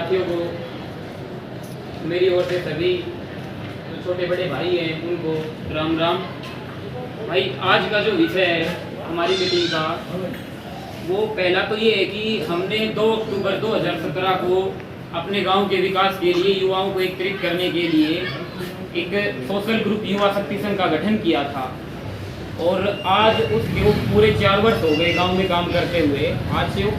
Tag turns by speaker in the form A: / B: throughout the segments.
A: साथियों को मेरी ओर से सभी जो छोटे बड़े भाई हैं उनको राम राम। भाई आज का जो विषय है हमारी मीटिंग का वो पहला तो ये है कि हमने 2 अक्टूबर 2017 को अपने गांव के विकास के लिए युवाओं को एकत्रित करने के लिए एक सोशल ग्रुप युवा शक्ति संघ का गठन किया था और आज उसके पूरे 4 वर्ष हो गए गांव में काम करते हुए। आज से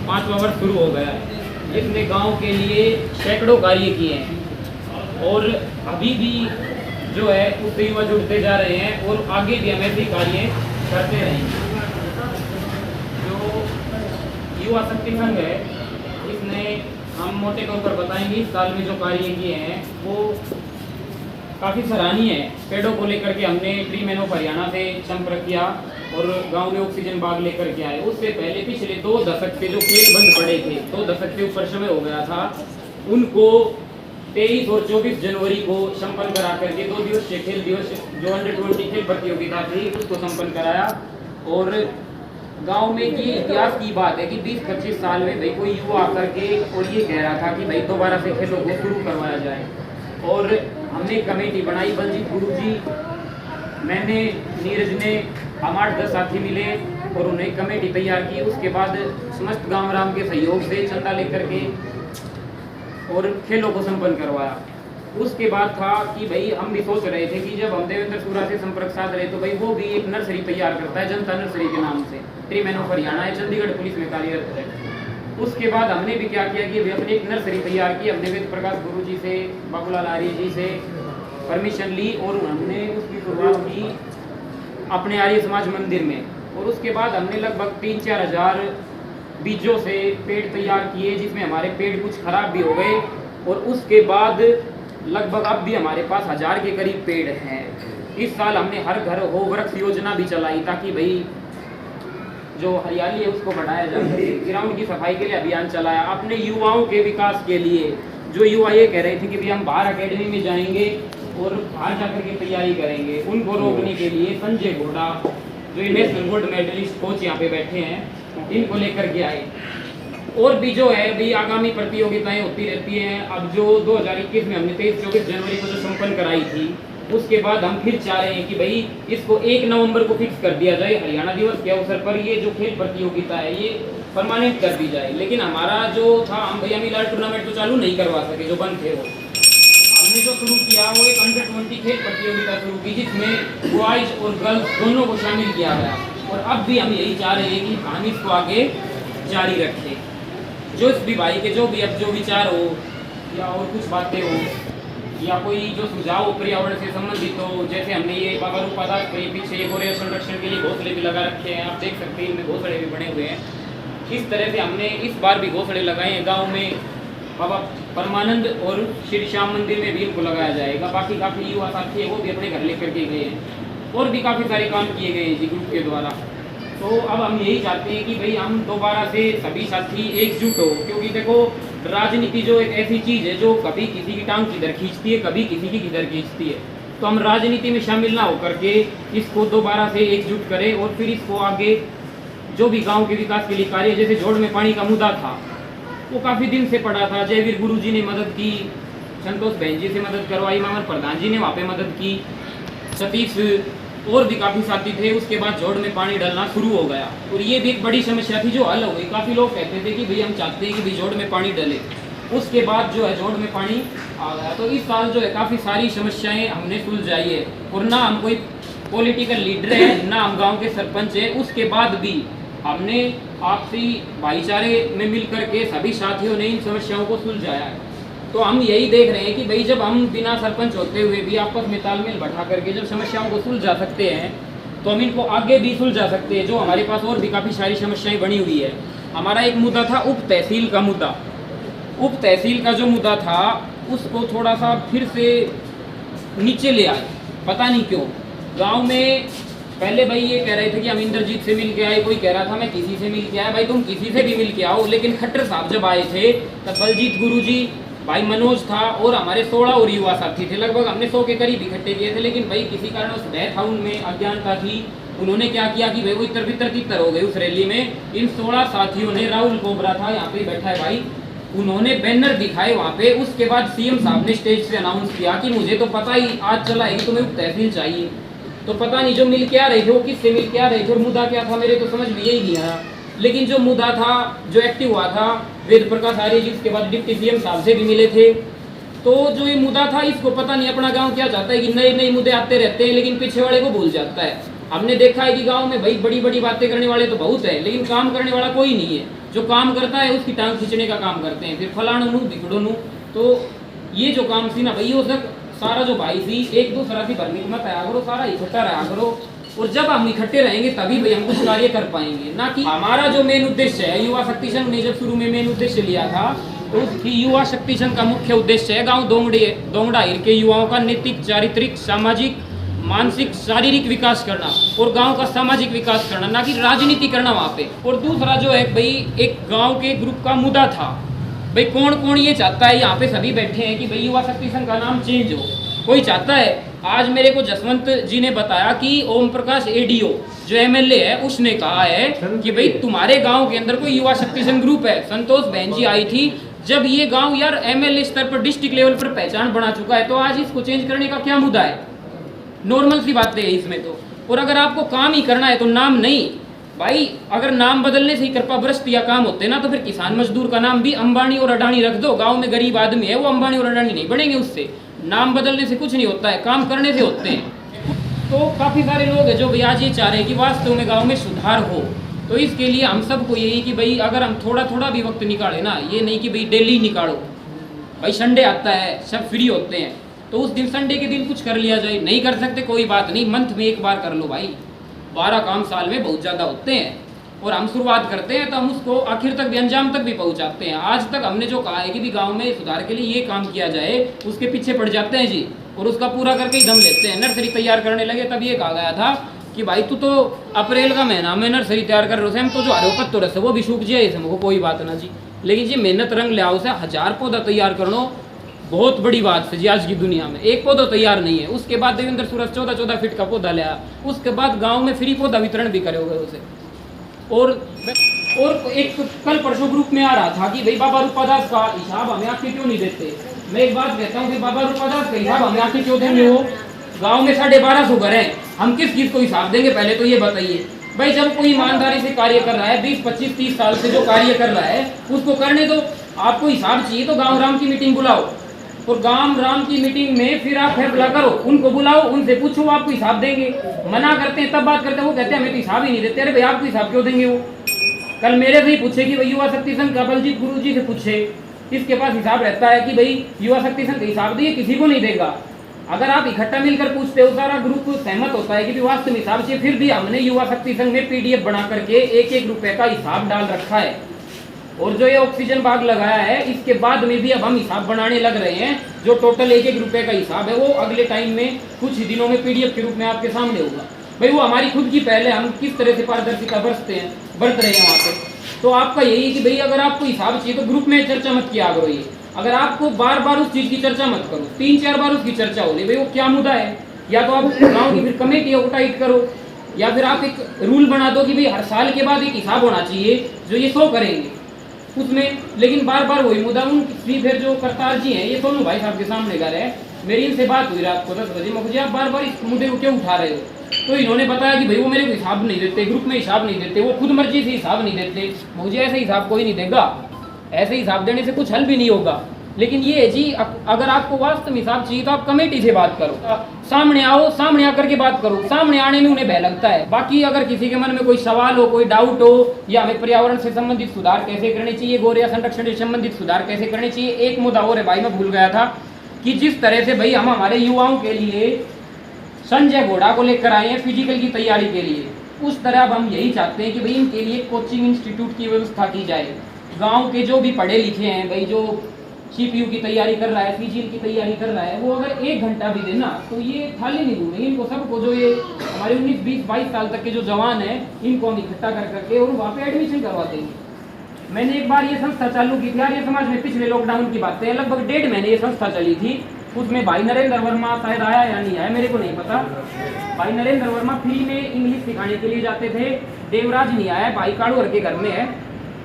A: 5वां वर्ष शुरू हो गया है जिसने गांव के लिए सैकड़ों कार्य किए हैं और अभी भी जो है उससे युवा जुड़ते जा रहे हैं और आगे भी हम ऐसे कार्य करते रहेंगे। जो युवा शक्ति संघ है इसने हम मोटे तौर पर बताएंगे इस साल में जो कार्य किए हैं वो काफ़ी सराहनीय है। पेड़ों को लेकर के हमने ट्री मैन ऑफ हरियाणा से संपर्क किया और गांव में ऑक्सीजन बाग लेकर के आए। उससे पहले पिछले 2 दशक से जो खेल बंद पड़े थे, 2 दशक से ऊपर समय हो गया था, उनको 23 और 24 जनवरी को संपन्न करा करके 2 दिवसीय खेल दिवस जो अंडर-20 खेल प्रतियोगिता थी उसको संपन्न कराया। और गांव में ये इतिहास की बात है कि 20-25 साल में भाई कोई युवा आकर के और ये कह रहा था कि भाई दोबारा से खेलों को शुरू करवाया जाए और हमने कमेटी बनाई। बलजीत गुरु जी, मैंने, नीरज ने, हम 8-10 साथी मिले और उन्हें कमेटी तैयार की। उसके बाद समस्त गांव राम के सहयोग से चंदा लेकर के और खेलों को संपन्न करवाया। उसके बाद था कि भाई हम भी सोच रहे थे कि जब हम देवेंद्र सूरा से संपर्क साध रहे तो भाई वो भी एक नर्सरी तैयार करता है जनता नर्सरी के नाम से, ट्री मैन ऑफ हरियाणा है, चंडीगढ़ पुलिस में कार्यरत है। उसके बाद हमने भी क्या किया कि हमने एक नर्सरी तैयार की। हमने वेद प्रकाश गुरु जी से, बाबूलाल आर्य जी से परमिशन ली और हमने उसकी शुरुआत की अपने आर्य समाज मंदिर में। और उसके बाद हमने लगभग 3-4 हज़ार बीजों से पेड़ तैयार किए जिसमें हमारे पेड़ कुछ खराब भी हो गए और उसके बाद लगभग अब भी हमारे पास 1000 के करीब पेड़ हैं। इस साल हमने हर घर हो वृक्ष योजना भी चलाई ताकि भाई जो हरियाली है उसको बढ़ाया जाए। ग्राउंड की सफाई के लिए अभियान चलाया। अपने युवाओं के विकास के लिए जो युवा ये कह रहे थे कि भाई हम बाहर अकेडमी में जाएंगे और बाहर जाकर के तैयारी करेंगे, उनको रोकने के लिए संजय घोड़ा जो नेशनल गोल्ड मेडलिस्ट कोच यहाँ पे बैठे हैं इनको लेकर के आए। और भी जो है भाई आगामी प्रतियोगिताएं होती रहती हैं। अब जो 2021 में हमने 23-24 जनवरी को जो संपन्न कराई थी उसके बाद हम फिर चाह रहे हैं कि भाई इसको 1 नवंबर को फिक्स कर दिया जाए। हरियाणा दिवस के अवसर पर ये जो खेल प्रतियोगिता है ये परमानेंट कर दी जाए। लेकिन हमारा जो था हम भैया मिलार टूर्नामेंट तो चालू नहीं करवा सके, जो बंद थे वो हमने जो शुरू किया वो एक अंडर-20 खेल प्रतियोगिता शुरू की जिसमें बॉयज और गर्ल्स दोनों को शामिल किया गया। और अब भी हम यही चाह रहे हैं कि हम इसको आगे जारी रखें। जो भी भाई के जो भी अब जो विचार हो या और कुछ बातें हो या कोई जो सुझाव हो पर्यावरण से संबंधित हो, जैसे हमने ये बाबा रूपादास के पीछे गोरेर संरक्षण के लिए घोंसले भी लगा रखे हैं, आप देख सकते हैं इनमें घोंसले भी बने हुए हैं। इस तरह से हमने इस बार भी घोंसले लगाए हैं गांव में। बाबा परमानंद और श्री श्याम मंदिर में भी इनको लगाया जाएगा। बाकी काफ़ी युवा साथी है वो भी अपने घर लेकर के गए हैं और भी काफ़ी सारे काम किए गए हैं जी ग्रुप के द्वारा। तो अब हम यही चाहते हैं कि भाई हम दोबारा से सभी साथी एकजुट हो, क्योंकि देखो राजनीति जो एक ऐसी चीज़ है जो कभी किसी की टांग किधर खींचती है, कभी किसी की किधर खींचती है। तो हम राजनीति में शामिल ना होकर के इसको दोबारा से एकजुट करें और फिर इसको आगे जो भी गांव के विकास के लिए कार्य, जैसे जोड़ में पानी का मुद्दा था वो काफ़ी दिन से पड़ा था। जयवीर गुरु जी ने मदद की, संतोष बहन जी से मदद करवाई, मामर प्रधान जी ने वहाँ पे मदद की, सतीश और भी काफ़ी साथी थे। उसके बाद जोड़ में पानी डालना शुरू हो गया और ये भी एक बड़ी समस्या थी जो हल हो गई। काफ़ी लोग कहते थे कि भाई हम चाहते हैं कि भाई जोड़ में पानी डले, उसके बाद जो है जोड़ में पानी आ गया। तो इस साल जो है काफ़ी सारी समस्याएं हमने सुलझाई है और ना हम कोई पॉलिटिकल लीडर है ना हम गाँव के सरपंच है। उसके बाद भी हमने आपसी भाईचारे में मिल करके सभी साथियों ने इन समस्याओं को सुलझाया है। तो हम यही देख रहे हैं कि भाई जब हम बिना सरपंच होते हुए भी आपस में तालमेल बैठा करके जब समस्याओं को सुलझा सकते हैं तो हम इनको आगे भी सुलझा सकते हैं। जो हमारे पास और भी काफ़ी सारी समस्याएं बनी हुई है। हमारा एक मुद्दा था उप तहसील का मुद्दा। उप तहसील का जो मुद्दा था उसको थोड़ा सा फिर से नीचे ले आए, पता नहीं क्यों। गाँव में पहले भाई ये कह रहे थे कि हम इंद्रजीत से मिल के आए, कोई कह रहा था मैं किसी से मिल के आया। भाई तुम किसी से भी मिल के आओ, लेकिन खट्टर साहब जब आए थे तब बलजीत गुरु जी, भाई मनोज था और हमारे 16 और युवा साथी थे। लगभग हमने 100 के करीब इकट्ठे किए थे। लेकिन भाई किसी कारण उस डेथ था, उनमें अज्ञानता थी। उन्होंने क्या किया कि भाई वो इतर बितर तितर हो गए उस रैली में। इन 16 साथियों ने, राहुल कोबरा था यहाँ पे बैठा है भाई, उन्होंने बैनर दिखाए वहाँ पे। उसके बाद सीएम साहब ने स्टेज से अनाउंस किया कि मुझे तो पता ही आज चला है कि तुम्हें उप तहसील चाहिए। तो पता नहीं जो मिल के आ रहे थे वो किससे मिल के आ रहे थे और मुद्दा क्या था, मेरे तो समझ में यही नहीं आया। लेकिन जो मुद्दा था, जो एक्टिव हुआ था, वेद प्रकाश आर्य जी उसके बाद डिप्टी सीएम साहब से भी मिले थे। तो जो ये मुद्दा था, इसको पता नहीं अपना गांव क्या चाहता है कि नए नए मुद्दे आते रहते हैं लेकिन पीछे वाले को भूल जाता है। हमने देखा है कि गांव में भाई बड़ी बड़ी बातें करने वाले तो बहुत है लेकिन काम करने वाला कोई नहीं है। जो काम करता है उसकी टांग खींचने का काम करते हैं, फिर फलाणु नू भिखड़ो नू। तो ये जो काम थी ना भाई, वो सब सारा जो भाई थी एक दूसरा की भरनी मत आया करो, सारा इकट्ठा रहा करो। और जब हम इकट्ठे रहेंगे तभी भाई हम कुछ कार्य कर पाएंगे। ना कि हमारा जो मेन उद्देश्य है, युवा शक्ति संघ ने जब शुरू में मेन उद्देश्य लिया था तो उसकी युवा शक्ति संघ का मुख्य उद्देश्य है गांव दोंगड़ाहिर के युवाओं का नैतिक, चारित्रिक, सामाजिक, मानसिक, शारीरिक विकास करना और गांव का सामाजिक विकास करना, ना कि राजनीति करना वहाँ पे। और दूसरा जो है भाई, एक गांव के ग्रुप का मुद्दा था भाई, कौन कौन ये चाहता है, यहाँ पे सभी बैठे हैं कि भाई युवा शक्ति संघ का नाम चेंज हो, कोई चाहता है। आज मेरे को जसवंत जी ने बताया कि ओम प्रकाश एडीओ जो एमएलए है उसने कहा है कि भाई तुम्हारे गांव के अंदर कोई युवा शक्ति संघ ग्रुप है। संतोष बहन जी आई थी, जब ये गांव यार एमएलए स्तर पर, डिस्ट्रिक्ट लेवल पर पहचान बना चुका है तो आज इसको चेंज करने का क्या मुद्दा है? नॉर्मल सी बातें है इसमें तो। और अगर आपको काम ही करना है तो नाम नहीं भाई, अगर नाम बदलने से ही कृपाभ्रष्ट या काम होते ना तो फिर किसान मजदूर का नाम भी अंबानी और अडानी रख दो। गांव में गरीब आदमी है वो अंबानी और अडानी नहीं बनेंगे उससे। नाम बदलने से कुछ नहीं होता है, काम करने से होते हैं। तो काफ़ी सारे लोग हैं जो भाई आज ये चाह रहे हैं कि वास्तव में गाँव में सुधार हो। तो इसके लिए हम सबको यही कि भाई अगर हम थोड़ा थोड़ा भी वक्त निकालें ना, ये नहीं कि भाई डेली निकालो। भाई संडे आता है, सब फ्री होते हैं तो उस दिन संडे के दिन कुछ कर लिया जाए। नहीं कर सकते कोई बात नहीं, मंथ में एक बार कर लो भाई। 12 काम साल में बहुत ज़्यादा होते हैं और हम शुरुआत करते हैं तो हम उसको आखिर तक भी, अंजाम तक भी पहुंचाते हैं। आज तक हमने जो कहा है कि भी गांव में सुधार के लिए ये काम किया जाए, उसके पीछे पड़ जाते हैं जी और उसका पूरा करके ही दम लेते हैं। नर्सरी तैयार करने लगे तब ये कहा गया था कि भाई तू तो अप्रैल का महीना में नर्सरी तैयार कर रहे हो, हम तो जो हरे पत्तों रहे वो भी सूख जाए, इसमें कोई बात ना जी। लेकिन जी मेहनत रंग ले आओ से 1000 पौधा तैयार करना बहुत बड़ी बात है जी। आज की दुनिया में एक पौधा तैयार नहीं है। उसके बाद देवेंद्र सूरज 14-14 फीट का पौधा लिया, उसके बाद गांव में फ्री पौधा वितरण भी करे हुए उसे। और एक कल परसों ग्रुप में आ रहा था कि भाई बाबा रूपादास का हिसाब हमें आके क्यों नहीं देते। मैं एक बात कहता हूँ कि बाबा रूपादास का हिसाब हमें आके क्यों देंगे? वो गाँव में 1250 घर हैं, हम किस चीज़ को हिसाब देंगे पहले तो ये बताइए। भाई जब कोई ईमानदारी से कार्य कर रहा है, 20, 25, 30 साल से जो कार्य कर रहा है उसको करने दो। आपको हिसाब चाहिए तो गाँव राम की मीटिंग बुलाओ और गांव राम की मीटिंग में फिर आप फैसला करो, उनको बुलाओ, उनसे पूछो, वो आपको हिसाब देंगे। मना करते हैं तब बात करते हैं, वो कहते हैं हमें तो हिसाब ही नहीं देते। अरे भाई आपको हिसाब क्यों देंगे? वो कल मेरे से ही पूछे कि भाई युवा शक्ति संघ का बलजीत गुरु जी से पूछे, इसके पास हिसाब रहता है कि भाई युवा शक्ति संघ का हिसाब दिए, किसी को नहीं देगा। अगर आप इकट्ठा मिलकर पूछते हो, सारा ग्रुप सहमत होता है कि वास्तव में हिसाब चाहिए, फिर भी हमने युवा शक्ति संघ में PDF बना करके 1-1 रुपए का हिसाब डाल रखा है। और जो ये ऑक्सीजन बाग लगाया है इसके बाद में भी अब हम हिसाब बनाने लग रहे हैं। जो टोटल 1-1 रुपए का हिसाब है वो अगले टाइम में कुछ ही दिनों में PDF के रूप में आपके सामने होगा। भाई वो हमारी खुद की पहले हम किस तरह से पारदर्शिता बरत रहे हैं वहाँ पे। तो आपका यही कि भाई अगर आपको हिसाब चाहिए तो ग्रुप में चर्चा मत किया करो। ये अगर आपको बार बार उस चीज़ की चर्चा मत करो, 3-4 बार उसकी चर्चा हो रही, भाई वो क्या मुद्दा है, या तो आप गाँव की फिर कमेटी टाइट करो या फिर आप एक रूल बना दो कि भाई हर साल के बाद एक हिसाब होना चाहिए जो ये 100 करेंगे उसमें। लेकिन बार बार वही मुद्दा। उनकी फिर जो करतार जी हैं, ये सोनू भाई साहब के सामने घर है, मेरी इनसे बात हुई रात को 10 बजे, मुझे आप बार बार इस मुद्दे को क्यों उठा रहे हो? तो इन्होंने बताया कि भाई वो मेरे को हिसाब नहीं देते, ग्रुप में हिसाब नहीं देते, वो खुद मर्जी से हिसाब नहीं देते। मुझे ऐसे हिसाब कोई नहीं देगा, ऐसे हिसाब देने से कुछ हल भी नहीं होगा। लेकिन ये है जी, अगर आपको वास्तव में हिसाब चाहिए तो आप कमेटी से बात करो, सामने आओ, सामने आकर के बात करो। सामने आने में उन्हें भय लगता है। बाकी अगर किसी के मन में कोई सवाल हो, कोई डाउट हो, या हमें पर्यावरण से संबंधित सुधार कैसे करने चाहिए, गोरिया संरक्षण से संबंधित सुधार कैसे करने चाहिए। एक मुद्दा और है भाई, मैं भूल गया था कि जिस तरह से भाई हम हमारे युवाओं के लिए संजय घोड़ा को लेकर आए हैं फिजिकल की तैयारी के लिए, उस तरह अब हम यही चाहते हैं कि भाई इनके लिए कोचिंग इंस्टीट्यूट की व्यवस्था की जाए। गाँव के जो भी पढ़े लिखे हैं भाई, जो CPU की तैयारी कर रहा है, CGL की तैयारी कर रहा है, वो अगर 1 घंटा भी देना तो ये थाली नहीं घूमेंगे। इनको सबको, जो ये हमारे 19, 20, 22 साल तक के जो जवान हैं, इनको हम इकट्ठा कर करके और वहाँ पे एडमिशन करवा देंगे। मैंने एक बार ये संस्था चालू की थी आर्य समाज में, पिछले लॉकडाउन की बातें, लगभग 1.5 महीने ये संस्था चली थी। उसमें भाई नरेंद्र वर्मा शायद आया या नहीं आया, मेरे को नहीं पता। भाई नरेंद्र वर्मा फ्री में इंग्लिश सिखाने के लिए जाते थे। देवराज नहीं आया, भाई काड़ूर के घर में है,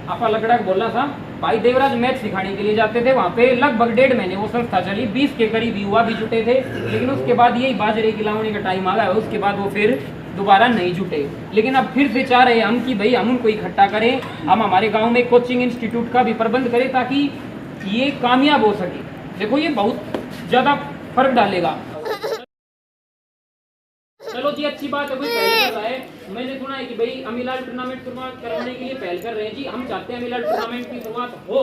A: आपा लकड़ा बोलना था। भाई देवराज मैथ सिखाने के लिए जाते थे वहाँ पे लगभग 1.5 महीने वो संस्था चली, 20 के करीब युवा भी जुटे थे, लेकिन उसके बाद यही बाजरे की लावणी का टाइम आ गया, उसके बाद वो फिर दोबारा नहीं जुटे। लेकिन अब फिर से चाह रहे हैं हम कि भाई हम उनको इकट्ठा करें, हम हमारे गाँव में कोचिंग इंस्टीट्यूट का भी प्रबंध करें ताकि ये कामयाब हो सके। देखो ये बहुत ज़्यादा फर्क डालेगा। चलो जी अच्छी बात है, कोई पहल कर रहा है। मैंने सुना है कि भाई अमीलाल टूर्नामेंट करवाने के लिए पहल कर रहे हैं जी। हम चाहते हैं अमीलाल टूर्नामेंट की शुरुआत हो,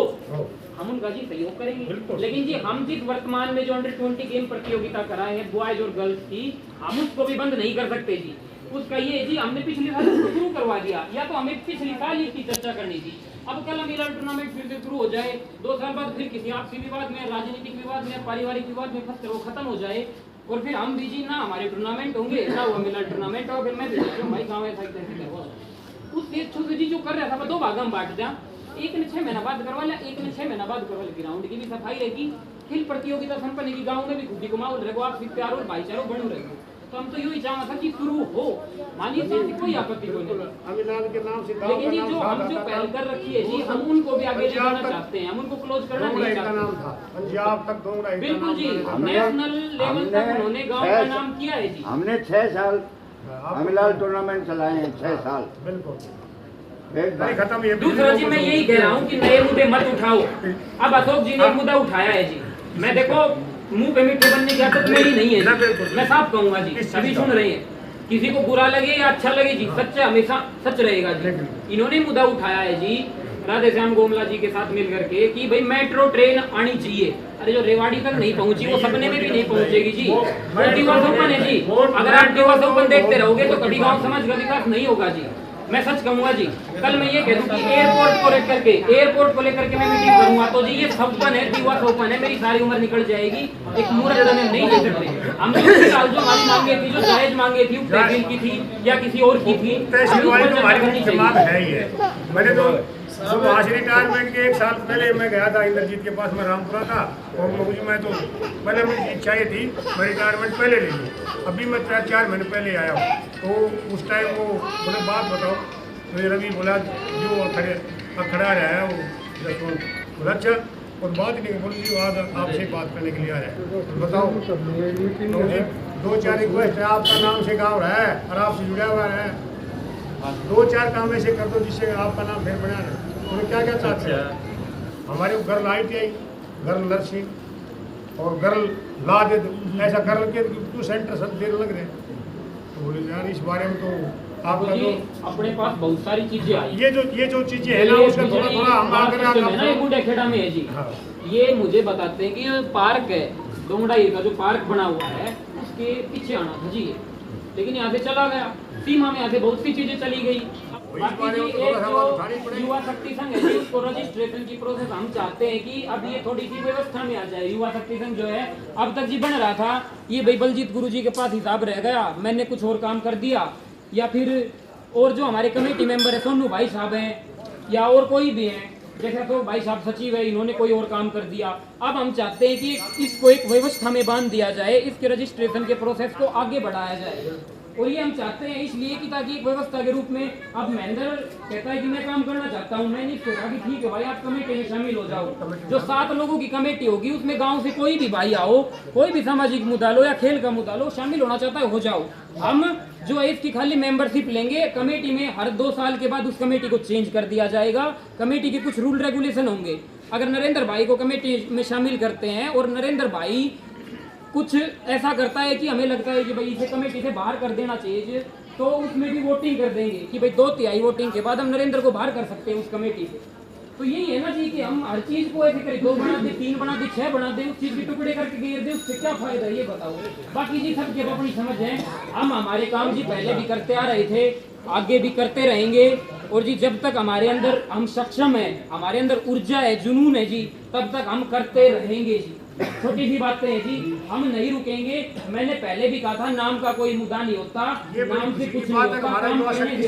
A: हम उनका जी सहयोग करेंगे। लेकिन जी हम जिस वर्तमान में जो अंडर 20 गेम प्रतियोगिता कराए हैं बॉयज और गर्ल्स की, हम उसको भी बंद नहीं कर सकते जी। उसका ये जी हमने पिछले साल उसको शुरू करवा दिया, या तो हमें पिछली साल इसकी चर्चा करनी थी। अब कल अमीलाल टूर्नामेंट फिर से शुरू हो जाए, 2 साल बाद फिर किसी आपसी विवाद में, राजनीतिक विवाद में, पारिवारिक विवाद में फंस कर वो खत्म हो जाए, और फिर हम भी जी ना हमारे टूर्नामेंट होंगे ना वो अमीलाल टूर्नामेंट हो, फिर मैं भी भाई गाँव ऐसा करवा उस अच्छों से जी जो कर रहा था दो भाग हम बांट दिया। एक ने 6 महीना बाद करवा लिया, एक ने 6 महीना बाद करवा लिया। ग्राउंड की भी सफाई रहेगी, खेल प्रतियोगिता संपन्न की, गाँव में भी खुदी को माहौल रहेगा, आपसी प्यार और भाईचारा बने रहेगा। तो हम तो यही चाहना था कि शुरू हो, मानिए कोई आपत्ति नहीं, लेकिन जी जो हम जो पहल कर रखी है जी हम उनको भी आगे ले जाना चाहते हैं, हम उनको क्लोज करना नहीं चाहते।
B: पंजाब तक दोंगड़ा
A: बिल्कुल जी, नेशनल लेवल तक उन्होंने गांव का नाम किया है जी।
C: हमने 6 साल अमीलाल टूर्नामेंट चलाए हैं, 6 साल
B: बिल्कुल खत्म।
A: दूसरा जी मैं यही कह रहा हूँ कि नए मुद्दे मत उठाओ। अब अशोक जी ने एक मुद्दा उठाया है जी, मैं देखो मुंह पे मीठे बनने की आदत मेरी नहीं है, मैं साफ कहूंगा जी, सभी सुन रहे हैं, किसी को बुरा लगे या अच्छा लगे जी, सच्चा हमेशा सच रहेगा जी। इन्होंने मुद्दा उठाया है जी राधे श्याम गोमला जी के साथ मिल करके कि भाई मेट्रो ट्रेन आनी चाहिए। अरे जो रेवाड़ी तक नहीं पहुंची वो सपने में भी नहीं पहुंचेगी जी। दिवस ओपन है जी, अगर आप दिवस ओपन देखते रहोगे तो कभी गाँव समाज का विकास नहीं होगा जी। मैं सच कहूंगा जी, कल मैं ये कह दूं कि एयरपोर्ट को लेकर के मैं मीटिंग करूंगा तो जी ये ओपन है, दिवस ओपन है, मेरी सारी उम्र निकल जाएगी, एक मूर्ख में नहीं ले सकते हम। जो हमारी मांगे थी, जो जायज मांगे थी, तहसील की थी या किसी और की थी,
B: मैंने तो आज रिटायरमेंट के 1 साल पहले मैं गया था इंद्रजीत के पास, मैं रामपुरा था, और मुझे मैं तो पहले मेरी इच्छा ये थी मैं रिटायरमेंट पहले ले लूँ। अभी मैं 4 महीने पहले आया हूँ, तो उस टाइम वो बोले बात बताओ, तो रवि बोला जो खड़ा रहा है वो बोला अच्छा, और बात नहीं बोली जी आज आपसे बात करने के लिए आया है, बताओ। तो मुझे 2-4 रिक्वेस्ट है, आपका नाम से गाँव रहा है और आपसे जुड़ा हुआ है, 2-4 काम ऐसे कर दो जिससे आपका नाम फिर बना रहे। तो क्या क्या चाहते हैं हमारे गर्ल ITI, गर्ल नर्सिंग और गर्ल ला दे, ऐसा गर्ल के तो सेंटर सब देर लग रहे। तो बोले यार इस बारे में तो आपका तो
A: अपने पास बहुत सारी चीजें आई,
B: ये जो चीजें है ना उसका थोड़ा हम आगे
A: गुड अकेडा में है जी। ये मुझे बताते हैं कि पार्क है डोंगड़ाई का, जो पार्क बना हुआ है उसके पीछे आना था जी, लेकिन यहाँ से चला गया, सीमा में यहाँ से बहुत सी चीजें चली गई। बाकी जी एक जो युवा शक्ति संघ है जी उसको रजिस्ट्रेशन की प्रोसेस हम चाहते हैं कि अब ये थोड़ी सी व्यवस्था में आ जाए। युवा शक्ति संघ जो है अब तक जी बन रहा था, ये भाई बलजीत गुरु जी के पास हिसाब रह गया, मैंने कुछ और काम कर दिया, या फिर और जो हमारे कमेटी मेंबर है सोनू भाई साहब हैं या और कोई भी हैं, जैसे तो भाई साहब सचिव है, इन्होंने कोई और काम कर दिया। अब हम चाहते हैं कि इसको एक व्यवस्था में बांध दिया जाए, इसके रजिस्ट्रेशन के प्रोसेस को आगे बढ़ाया जाए, और ये हम चाहते हैं इसलिए कि ताकि एक व्यवस्था के रूप में, अब महेंद्र कहता है कि मैं काम करना चाहता हूँ, मैंने इसको कहा कि ठीक है भाई आप कमेटी में शामिल हो जाओ। जो 7 लोगों की कमेटी होगी उसमें गांव से कोई भी भाई आओ, कोई भी सामाजिक मुद्दा लो या खेल का मुद्दा लो, शामिल होना चाहता है हो जाओ। हम जो है इसकी खाली मेंबरशिप लेंगे, कमेटी में हर 2 साल के बाद उस कमेटी को चेंज कर दिया जाएगा। कमेटी के कुछ रूल रेगुलेशन होंगे, अगर नरेंद्र भाई को कमेटी में शामिल करते हैं और नरेंद्र भाई कुछ ऐसा करता है कि हमें लगता है कि भाई इसे कमेटी से बाहर कर देना चाहिए, तो उसमें भी वोटिंग कर देंगे कि भाई 2/3 वोटिंग के बाद हम नरेंद्र को बाहर कर सकते हैं उस कमेटी से। तो यही है ना जी कि हम हर चीज को ऐसे करें, 2 बना दे, 3 बना दे, 6 बना दे, उस चीज के टुकड़े करके घेर दे, उससे क्या फायदा ये बताओ। बाकी जी सबकी अपनी समझ है, हम हमारे काम जी पहले भी करते आ रहे थे, आगे भी करते रहेंगे, और जी जब तक हमारे अंदर हम सक्षम है, हमारे अंदर ऊर्जा है, जुनून है जी, तब तक हम करते रहेंगे जी। छोटी सी बातें हैं जी, हम नहीं रुकेंगे। मैंने पहले भी कहा था नाम का कोई मुद्दा नहीं होता, नाम से कुछ नहीं होता, काम करने से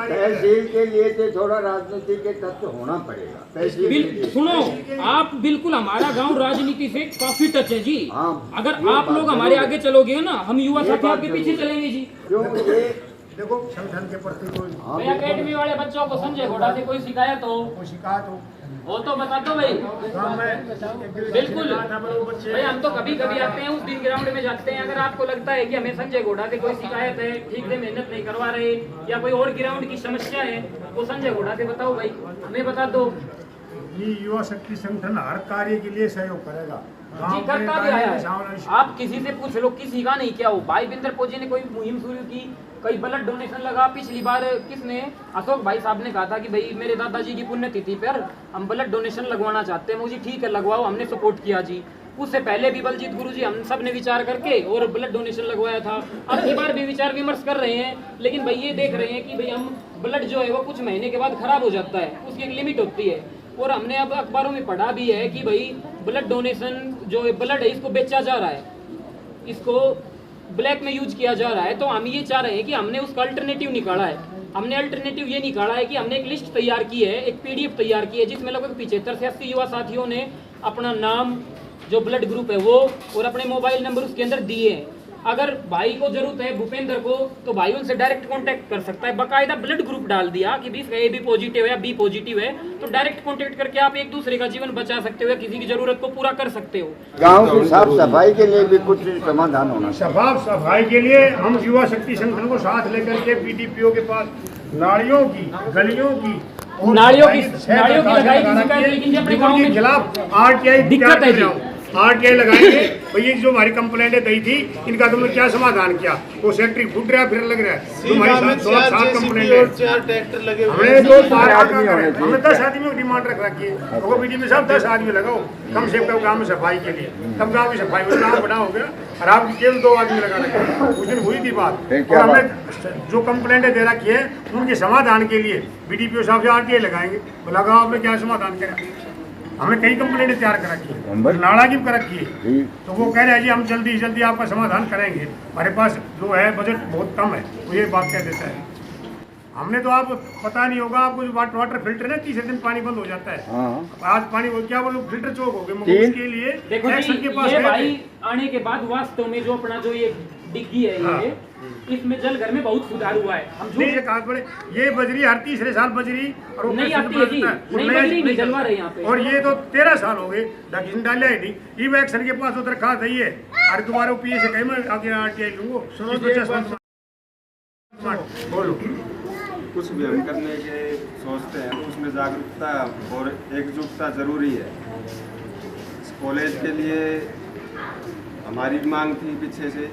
C: तहसील के लिए तो थोड़ा राजनीति के तत्व होना पड़ेगा।
A: सुनो आप, बिल्कुल हमारा गांव राजनीति से काफी टच है जी। अगर आप लोग हमारे आगे चलोगे ना, हम युवा साथी आपके पीछे चलेंगे जी।
C: क्यों
B: देखो संगठन के प्रति कोई
A: भाई अकेडमी वाले बच्चों को संजय घोड़ा से कोई शिकायत हो
B: शिकायत हो
A: वो तो बता दो भाई। बिल्कुल भाई, हम तो कभी कभी आते हैं, उस दिन ग्राउंड में जाते हैं। अगर आपको लगता है कि हमें संजय घोड़ा से कोई शिकायत है, ठीक से मेहनत नहीं करवा रहे, या कोई और ग्राउंड की समस्या है, वो संजय घोड़ा से बताओ भाई, हमें बता दो।
B: ये युवा शक्ति संगठन हर कार्य के लिए सहयोग करेगा।
A: जी करता भी आया है। आप किसी से पूछ लो, किसी का नहीं क्या हो। भाई बिंदर पोजी ने कोई मुहिम शुरू की, कई ब्लड डोनेशन लगा। पिछली बार किसने, अशोक भाई साहब ने कहा था कि भाई मेरे दादाजी की पुण्यतिथि पर हम ब्लड डोनेशन लगवाना चाहते हैं। मुझे ठीक है लगवाओ, हमने सपोर्ट किया जी। उससे पहले भी बलजीत गुरु जी हम सब ने विचार करके और ब्लड डोनेशन लगवाया था। अब की बार भी विचार विमर्श कर रहे हैं, लेकिन भाई ये देख रहे हैं कि भाई हम ब्लड जो है वो कुछ महीने के बाद खराब हो जाता है, उसकी एक लिमिट होती है। और हमने अब अखबारों में पढ़ा भी है कि भाई ब्लड डोनेशन जो ब्लड है इसको बेचा जा रहा है, इसको ब्लैक में यूज किया जा रहा है। तो हम ये चाह रहे हैं कि हमने उसका अल्टरनेटिव निकाला है। हमने अल्टरनेटिव ये निकाला है कि हमने एक लिस्ट तैयार की है, एक PDF तैयार की है, जिसमें लगभग 75 से 80 युवा साथियों ने अपना नाम, जो ब्लड ग्रुप है वो, और अपने मोबाइल नंबर उसके अंदर दिए हैं। अगर भाई को जरूरत है, भूपेंद्र को, तो भाई उनसे डायरेक्ट कांटेक्ट कर सकता है। बाकायदा ब्लड ग्रुप डाल दिया कि AB पॉजिटिव है या B पॉजिटिव है, तो डायरेक्ट कांटेक्ट करके आप एक दूसरे का जीवन बचा सकते हो या किसी की जरूरत को पूरा कर सकते हो।
C: गांव की साफ सफाई के लिए भी कुछ समाधान होना चाहिए।
B: साफ सफाई के लिए हम युवा शक्ति संगठन को साथ लेकर के PDPO के पास नालियों की, गलियों की,
A: नालियों की लगाई की शिकायत, लेकिन अपने गाँव
B: के खिलाफ RTI
A: दिक्कत है जी।
B: RTI लगाएंगे। भैया जो हमारी कंप्लेंट गई थी, इनका तुमने क्या समाधान किया? वो सेक्रेटरी फूट रहा, फिर लग रहा है तुम्हारी 7 कंप्लेंट है।
D: 4 ट्रैक्टर लगे हुए
B: हमने 2 आदमी हमने 10 आदमी की डिमांड रख रखी है। तो वो PDP साहब 10 आदमी लगाओ कम से कम गाँव में सफाई के लिए, तब गाँव की सफाई हो, गाँव बड़ा हो गया। और आपकी केवल 2 आदमी लगा रखे, उस दिन हुई थी बात। और हमने जो कंप्लेंट दे रखी है उनके समाधान के लिए BDPO साहब से RTI लगाएंगे। बोला गाँव आपने क्या समाधान करा? हमने कई कंप्लेंट तैयार कर रखी है, नाला की भी कर रखी है। तो वो कह रहे हैं जी हम जल्दी जल्दी आपका समाधान करेंगे, हमारे पास जो है बजट बहुत कम है, वो ये बात कह देता है। हमने तो आप पता नहीं होगा आपको, जो वाटर फिल्टर है 30 दिन पानी बंद हो जाता है। आज पानी क्या बोलो फिल्टर चौक हो गए उसके लिए।
A: देखो जी, ये भाई आने के बाद वास्तव में जो अपना जो ये डिग्गी है ये, इसमें जल घर में बहुत सुधार हुआ है। हम
B: ये बजरी हर तीसरे साल बजरी और
A: नहीं आती है जी, नहीं बजरी नहीं जलवा रहे यहाँ पे।
B: और ये तो 13 साल हो गए डाकिन डालिया ही नहीं। ई एक्शन के पास उधर खा गई है, अरे दोबारा पीए से कहीं मैं आगे RTI लूंगा। सुनो बोलो।
E: कुछ भी हम करने के सोचते हैं तो उसमें जागरूकता और एकजुटता जरूरी है। कॉलेज के लिए हमारी मांग थी पीछे से,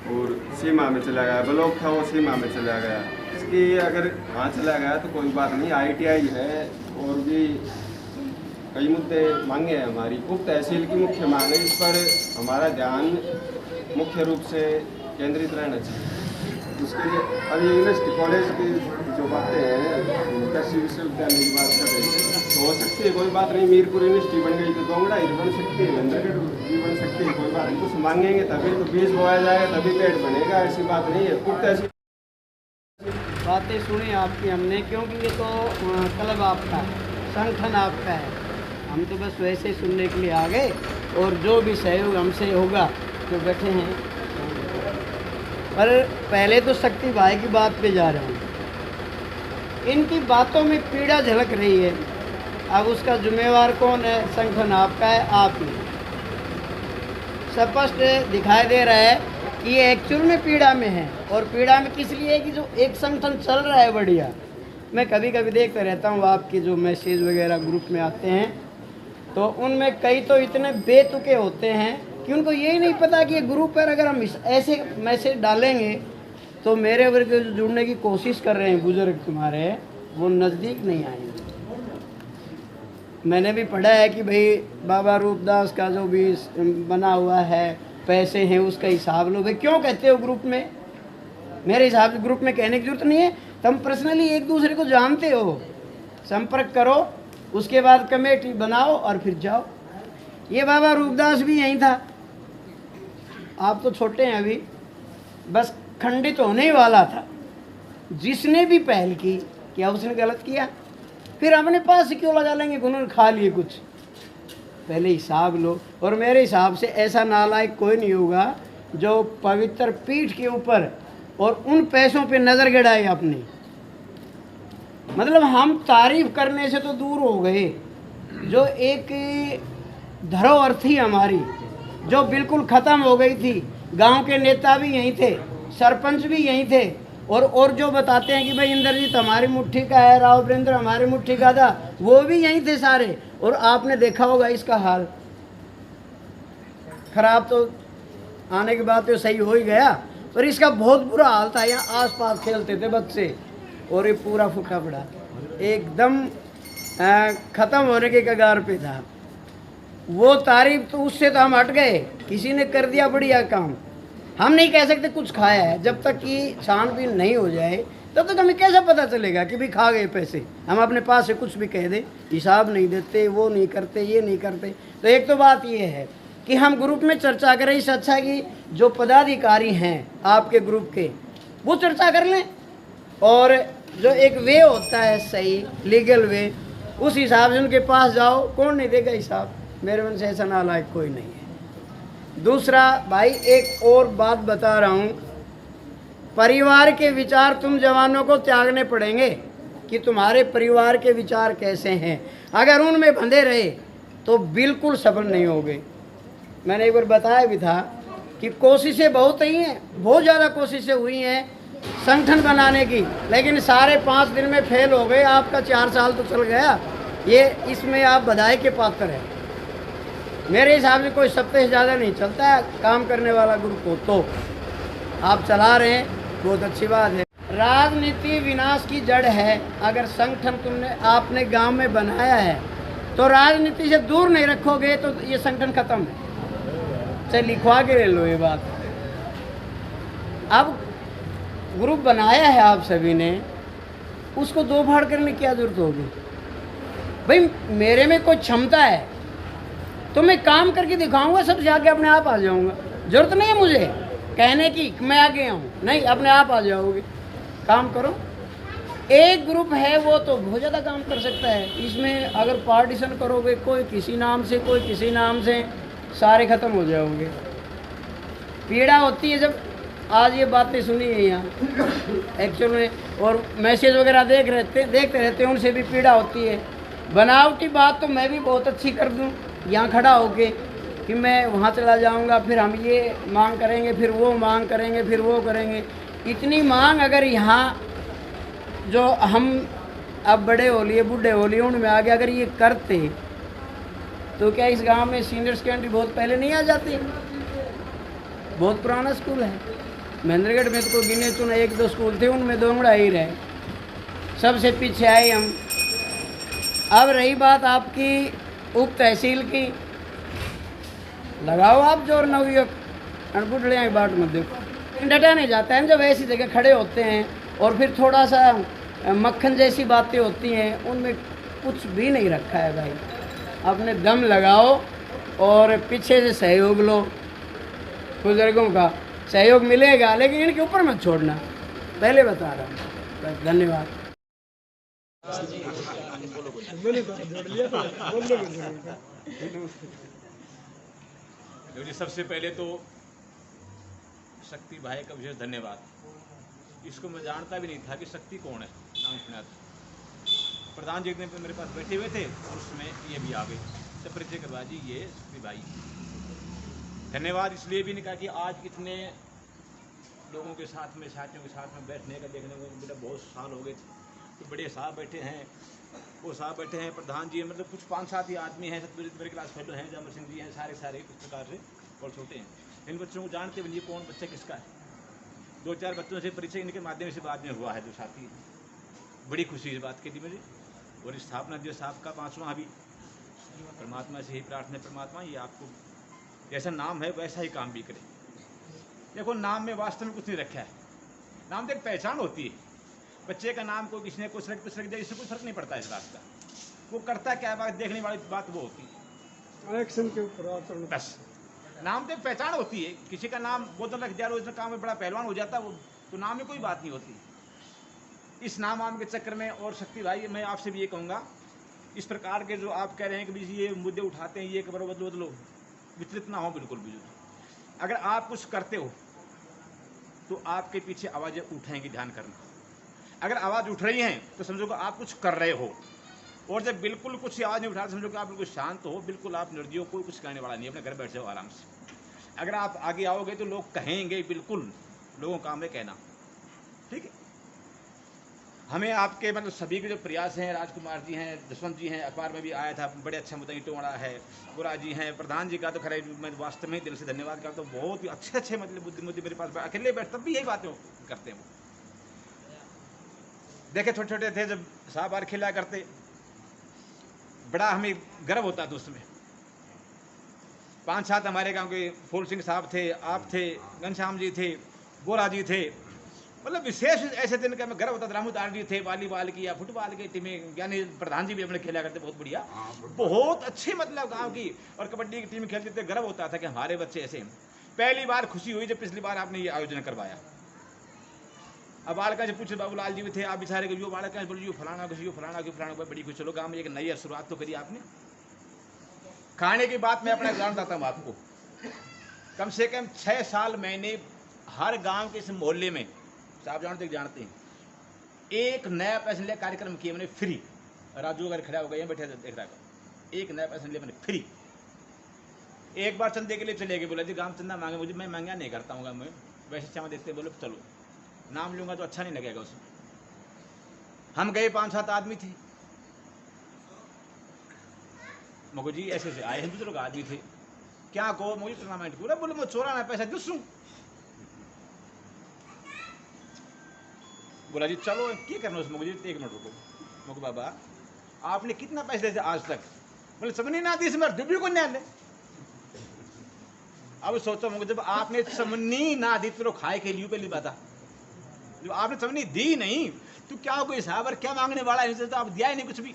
E: और सीमा में चला गया, ब्लॉक था वो सीमा में चला गया। इसकी अगर वहाँ चला गया तो कोई बात नहीं, ITI है और भी कई मुद्दे मांगे हैं हमारी। उप तहसील की मुख्य मांग है, इस पर हमारा ध्यान मुख्य रूप से केंद्रित रहना चाहिए। उसके लिए अभी यूनिवर्सिटी कॉलेज की जो बातें हैं, कृषि विश्वविद्यालय की बात कर रहे थे, तो हो सकती है कोई बात नहीं। मीरपुर यूनिवर्सिटी बन गई तो दोंगड़ा ही बन सकती है, नंदगढ़ भी बन सकती है, कोई बात नहीं। कुछ मांगेंगे तभी तो बीज बोया जाएगा, तभी पेड़ बनेगा, ऐसी बात नहीं है। उप तहसील
D: बातें सुनी आपकी हमने, क्योंकि ये तो क्लब आपका है, संगठन आपका है। हम तो बस वैसे ही सुनने के लिए आ गए, और जो भी सहयोग हमसे होगा जो बैठे हैं। पर पहले तो शक्ति भाई की बात पे जा रहे हैं, इनकी बातों में पीड़ा झलक रही है। अब उसका जिम्मेवार कौन है? संगठन आपका है, आप ही। स्पष्ट दिखाई दे रहा है कि ये एक्चुअल में पीड़ा में है, और पीड़ा में किस लिए है कि जो एक संगठन चल रहा है बढ़िया। मैं कभी कभी देखता रहता हूँ आपके जो मैसेज वगैरह ग्रुप में आते हैं, तो उनमें कई तो इतने बेतुके होते हैं कि उनको यही नहीं पता कि ये ग्रुप पर अगर हम ऐसे मैसेज डालेंगे तो मेरे वर्ग जो जुड़ने की कोशिश कर रहे हैं बुजुर्ग तुम्हारे, वो नज़दीक नहीं आएंगे। मैंने भी पढ़ा है कि भाई बाबा रूपदास का जो भी बना हुआ है पैसे हैं उसका हिसाब लो। भाई क्यों कहते हो ग्रुप में? मेरे हिसाब से ग्रुप में कहने की जरूरत नहीं है। तुम पर्सनली एक दूसरे को जानते हो, संपर्क करो, उसके बाद कमेटी बनाओ और फिर जाओ। ये बाबा रूपदास भी यहीं था। आप तो छोटे हैं अभी, बस खंडित होने ही वाला था। जिसने भी पहल की, क्या उसने गलत किया? फिर अपने पास से क्यों लगा लेंगे? उन्होंने खा लिए कुछ। पहले हिसाब लो। और मेरे हिसाब से ऐसा नालायक कोई नहीं होगा जो पवित्र पीठ के ऊपर और उन पैसों पे नज़र गड़ाई आपने। मतलब हम तारीफ करने से तो दूर हो गए। जो एक धरोहर थी हमारी, जो बिल्कुल ख़त्म हो गई थी, गांव के नेता भी यहीं थे, सरपंच भी यहीं थे, और जो बताते हैं कि भाई इंद्रजीत हमारी मुट्ठी का है, राव वीरेंद्र हमारी मुट्ठी का था, वो भी यहीं थे सारे। और आपने देखा होगा इसका हाल खराब तो आने के बाद तो सही हो ही गया, पर इसका बहुत बुरा हाल था। यहाँ आसपास खेलते थे बच्चे और ये पूरा फूका पड़ा, एकदम ख़त्म होने के कगार पे था। वो तारीफ तो उससे तो हम हट गए, किसी ने कर दिया बढ़िया काम। हम नहीं कह सकते कुछ खाया है, जब तक कि छानबीन नहीं हो जाए तब तक हमें कैसे पता चलेगा कि भी खा गए पैसे। हम अपने पास से कुछ भी कह दें, हिसाब नहीं देते, वो नहीं करते, ये नहीं करते। तो एक तो बात ये है कि हम ग्रुप में चर्चा करें, इससे अच्छा कि जो पदाधिकारी हैं आपके ग्रुप के वो चर्चा कर लें, और जो एक वे होता है सही लीगल वे, उस हिसाब से उनके पास जाओ। कौन नहीं देगा हिसाब? मेरे मन से ऐसा नालायक कोई नहीं है। दूसरा भाई, एक और बात बता रहा हूँ, परिवार के विचार तुम जवानों को त्यागने पड़ेंगे कि तुम्हारे परिवार के विचार कैसे हैं। अगर उनमें बंधे रहे तो बिल्कुल सफल नहीं होगे। मैंने एक बार बताया भी था कि कोशिशें बहुत ही हैं, बहुत ज़्यादा कोशिशें हुई हैं संगठन बनाने की, लेकिन सारे 5 दिन में फेल हो गए। आपका 4 साल तो चल गया, ये इसमें आप बधाई के पात्र हैं। मेरे हिसाब से कोई 70 से ज़्यादा नहीं चलता है काम करने वाला ग्रुप हो, तो आप चला रहे हैं, बहुत अच्छी बात है। राजनीति विनाश की जड़ है। अगर संगठन आपने गांव में बनाया है तो राजनीति से दूर नहीं रखोगे तो ये संगठन खत्म है। चाहे लिखवा के ले लो ये बात। अब ग्रुप बनाया है आप सभी ने, उसको दो फाड़ करने की क्या जरूरत होगी? भाई मेरे में कोई क्षमता है तो मैं काम करके दिखाऊंगा, सब जाके अपने आप आ जाऊंगा। जरूरत नहीं है मुझे कहने की मैं आ गया हूँ, नहीं, अपने आप आ जाओगे। काम करो। एक ग्रुप है वो तो बहुत ज़्यादा काम कर सकता है। इसमें अगर पार्टीशन करोगे, कोई किसी नाम से, कोई किसी नाम से, सारे ख़त्म हो जाओगे। पीड़ा होती है जब आज ये बातें सुनी है यहाँ एक्चुअल में, और मैसेज वगैरह देखते रहते हैं, उनसे भी पीड़ा होती है। बनावटी बात तो मैं भी बहुत अच्छी कर दूँ यहाँ खड़ा होके कि मैं वहाँ चला जाऊँगा, फिर हम ये मांग करेंगे, फिर वो मांग करेंगे, फिर वो करेंगे। इतनी मांग अगर यहाँ जो हम अब बड़े हो लिए, बूढ़े हो लिए, उनमें आगे अगर ये करते तो क्या इस गांव में सीनियर सेकेंडरी बहुत पहले नहीं आ जाती? बहुत पुराना स्कूल है। महेंद्रगढ़ में तो गिने चुने 1-2 स्कूल थे, उनमें दोंगड़ा ही रहे, सबसे पीछे आए हम। अब रही बात आपकी उप तहसील की, लगाओ आप जोर नवयुवक, अनबुढ़िया की बात मत देखो। डटा नहीं जाता है जब ऐसी जगह खड़े होते हैं और फिर थोड़ा सा मक्खन जैसी बातें होती हैं, उनमें कुछ भी नहीं रखा है भाई। अपने दम लगाओ और पीछे से सहयोग लो। बुजुर्गों का सहयोग मिलेगा, लेकिन इनके ऊपर मत छोड़ना, पहले बता रहा हूँ। धन्यवाद।
F: जी, सबसे पहले तो शक्ति भाई का विशेष धन्यवाद। इसको मैं जानता भी नहीं था कि शक्ति कौन है, नाम सुना था। प्रधान जी एक दिन मेरे पास बैठे हुए थे और उसमें ये भी आ गए, तो परिचय करवा जी ये शक्ति भाई। धन्यवाद इसलिए भी नहीं कहा कि आज कितने लोगों के साथ में, साथियों के साथ में बैठने का देखने को मेरा बहुत साल हो गए थे। तो बड़े साहब बैठे हैं, वो साहब बैठे हैं, प्रधान जी हैं, मतलब कुछ 5-7 ही आदमी हैं, मेरे क्लास फेलो हैं, जामर सिंह जी हैं, सारे इस प्रकार से और छोटे हैं। इन बच्चों को जानते भी नहीं कौन बच्चा किसका है। 2-4 बच्चों से परिचय इनके माध्यम से बाद में हुआ है, जो साथी। बड़ी खुशी इस बात की थी मुझे। और स्थापना दिवस साहब का 5वां अभी। परमात्मा से ही प्रार्थना, परमात्मा ये आपको जैसा नाम है वैसा ही काम भी करे। देखो नाम में वास्तव में कुछ नहीं रखा है, नाम तो एक पहचान होती है। बच्चे का नाम कोई किसी ने कुछ रख दिया, इससे कोई फर्क नहीं पड़ता इस बात का। वो करता क्या बात, देखने वाली बात वो होती है,
B: एक्शन के ऊपर
F: बस। नाम तो एक पहचान होती है। किसी का नाम बोतल रख दिया, उसने काम में बड़ा पहलवान हो जाता, वो तो नाम में कोई बात नहीं होती। इस नाम वाम के चक्कर में, और शक्ति भाई मैं आपसे भी ये कहूँगा, इस प्रकार के जो आप कह रहे हैं कि ये मुद्दे उठाते हैं, ये करो बदलो, विचलित ना हो बिल्कुल भी। अगर आप कुछ करते हो तो आपके पीछे आवाज़ें उठेंगी, ध्यान करना। अगर आवाज़ उठ रही हैं तो समझो कि आप कुछ कर रहे हो, और जब बिल्कुल कुछ आवाज़ नहीं उठा समझो कि आप बिल्कुल शांत हो, बिल्कुल आप निर्जीव, कोई कुछ कहने वाला नहीं, अपने घर बैठ जाओ आराम से। अगर आप आगे आओगे तो लोग कहेंगे, बिल्कुल लोगों काम है कहना, ठीक है। हमें आपके मतलब सभी के जो प्रयास हैं, राजकुमार जी हैं, जसवंत जी हैं, अखबार में भी आया था, बड़े अच्छा मुद्दा ईंटों है, गुरा जी हैं, प्रधान जी का तो खैर मैं वास्तव में दिल से धन्यवाद करता हूँ। बहुत ही अच्छे मतलब मुद्दे मेरे पास अकेले बैठ तब भी यही बातें करते हैं वो। देखे छोटे छोटे थे जब साहब बार खिलाया करते, बड़ा हमें गर्व होता था उसमें। 5-7 हमारे गांव के फूल सिंह साहब थे, आप थे, घनश्याम जी थे, गोरा जी थे, मतलब विशेष ऐसे दिन का मैं गर्व होता था। रामूदार जी थे, वॉलीबॉल की या फुटबॉल की टीमें, यानी प्रधान जी भी अपने खेला करते, बहुत बढ़िया, बहुत अच्छे मतलब गांव की, और कबड्डी की टीम खेलते थे। गर्व होता था कि हमारे बच्चे ऐसे हैं। पहली बार खुशी हुई जब पिछली बार आपने ये आयोजन करवाया। अब बालका से पूछे, बाबूलाल जी भी थे, आप बेचारे के बालका बोलिए फलाना कुछ फलाना क्यों फलाना, बड़ी खुश। चलो गाँव में एक नई शुरुआत तो करी आपने। खाने की बात मैं अपना उदाहरण देता हूँ आपको। कम से कम 6 साल मैंने हर गांव के इस मोहल्ले में, आप जानते हैं, एक नया पैसेंजर कार्यक्रम किया मैंने फ्री। राजू अगर खड़ा हो गया बैठे देख रहा, एक नया पैसेंजर मैंने फ्री। एक बार चंदे के लिए चले गए, बोला जी गांव चंदा मांगे मुझे, मैं मांगा नहीं करता हूँ, मैं वैसे चावल देखते, बोले चलो नाम लूंगा तो अच्छा नहीं लगेगा उसमें। हम गए, 5-7 आदमी थे, मगो जी ऐसे से आए हैं, बुजुर्ग आदमी थे, क्या कहो मुझे टूर्नामेंट पूरा, बोले मैं 54 पैसा दूसरूं। बोला जी चलो क्या करना उसमें, मुझे 1 मिनट रुको। मगो बाबा आपने कितना पैसे दिए आज तक? बोले समझ ना दी मेरे दुबी को न्याय। अब सोचो मुझे, जब आपने समनी ना दी तो खाए के लिए पहली बात, जब आपने समनी दी नहीं तो क्या कोई हिसाब और क्या मांगने वाला है, तो आप दिया ही नहीं कुछ भी।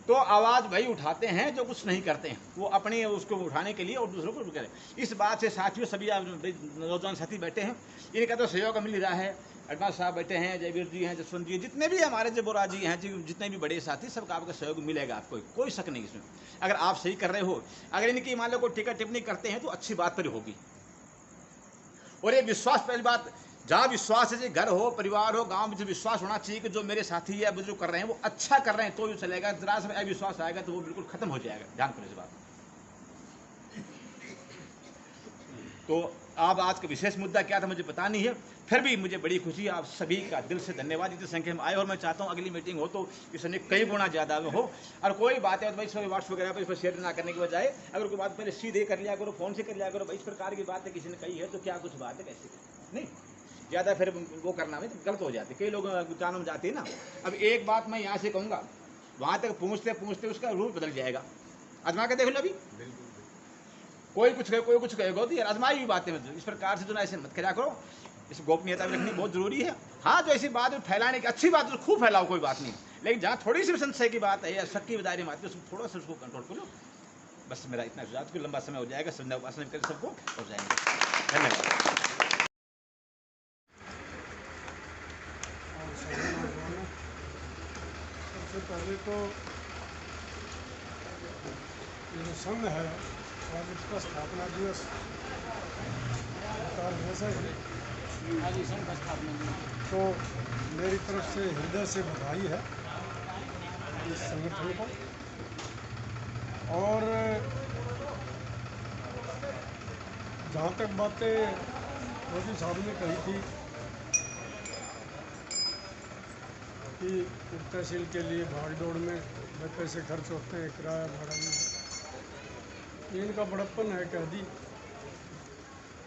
F: तो आवाज़ भाई उठाते हैं जो कुछ नहीं करते हैं, वो अपने उसको उठाने के लिए और दूसरों को करें। इस बात से साथियों, सभी नौजवान साथी बैठे हैं, इनका तो सहयोग मिल रहा है। अडवास साहब बैठे हैं, जयवीर जी हैं, जसवंत जी, जितने भी हमारे जबोरा जी हैं, जितने भी बड़े साथी, सबका आपका सहयोग मिलेगा, आपको कोई शक नहीं इसमें। अगर आप सही कर रहे हो, अगर इनकी मान लो कोई टिकट टिप्पणी करते हैं तो अच्छी बात पर होगी। और ये विश्वास, पहली बात, जहाँ विश्वास है, घर हो, परिवार हो, गांव में जो विश्वास होना चाहिए कि जो मेरे साथी है जो कर रहे हैं वो अच्छा कर रहे हैं तो ही चलेगा। जरा से अविश्वास आएगा तो वो बिल्कुल खत्म हो जाएगा, ध्यान करें इस बात। तो आप आज का विशेष मुद्दा क्या था मुझे पता नहीं है, फिर भी मुझे बड़ी खुशी, आप सभी का दिल से धन्यवाद। इतनी संख्या में आए, और मैं चाहता हूँ अगली मीटिंग हो तो इसमें कई गुना ज़्यादा में हो। और कोई बात है तो भाई इसमें व्हाट्सएप वगैरह पर इस पर शेयर ना करने की बजाय, अगर कोई बात पहले सीधे कर लिया करो, फ़ोन से कर लिया करो, भाई इस प्रकार की बात है किसी ने कही है तो क्या कुछ बात है, कैसे नहीं ज़्यादा फिर वो करना में गलत हो जाती, कई लोग कानून में जाते हैं ना। अब एक बात मैं यहाँ से कहूँगा, वहाँ तक पहुँचते पहुँचते उसका रूप बदल जाएगा। आजमा के देख लो, अभी कोई कुछ कहेगा तो यार आजमाई हुई बातें मतलब इस प्रकार से जो ना ऐसे मत करा करो। इस गोपनीयता में रखनी बहुत जरूरी है। हाँ, जो ऐसी बात फैलाने की अच्छी बात है तो खूब फैलाओ, कोई बात नहीं, लेकिन जहाँ थोड़ी सी संशय की बात है या शक की दायरे में आती है उसको थोड़ा सा उसको कंट्रोल करो। बस मेरा इतना सुझाव, क्योंकि लंबा समय हो जाएगा, संध्या उपासना करके सबको हो जाएंगे। धन्यवाद।
B: सबसे पहले तो ये जो संघ है आज इसका स्थापना दिवस वैसा ही तो मेरी तरफ से हृदय से बधाई है इस संगठन को। और जहाँ तक बातें मोदी साहब ने कही थी कि तहसील के लिए भाग दौड़ में पैसे खर्च होते हैं, किराया भाड़ा में, ये इनका बड़प्पन है, कह दी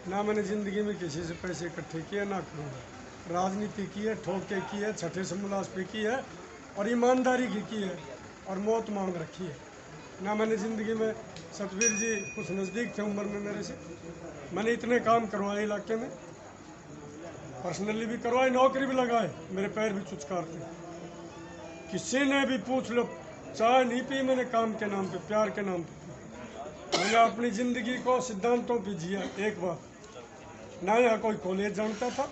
B: ना। मैंने ज़िंदगी में किसी से पैसे इकट्ठे किए ना करूँगा। राजनीति की है, ठोक के की है, छठे समोल्लास पे की है, और ईमानदारी की है, और मौत मांग रखी है ना। मैंने ज़िंदगी में, सतवीर जी कुछ नज़दीक थे उम्र में मेरे से, मैंने इतने काम करवाए इलाके में, पर्सनली भी करवाए, नौकरी भी लगाए, मेरे पैर भी चुचकारते। किसी ने भी पूछ लो, चाय नहीं पी मैंने काम के नाम पे, प्यार के नाम पे। मैंने अपनी ज़िंदगी को सिद्धांतों पे जिया। एक बार ना यहाँ कोई कॉलेज जानता था,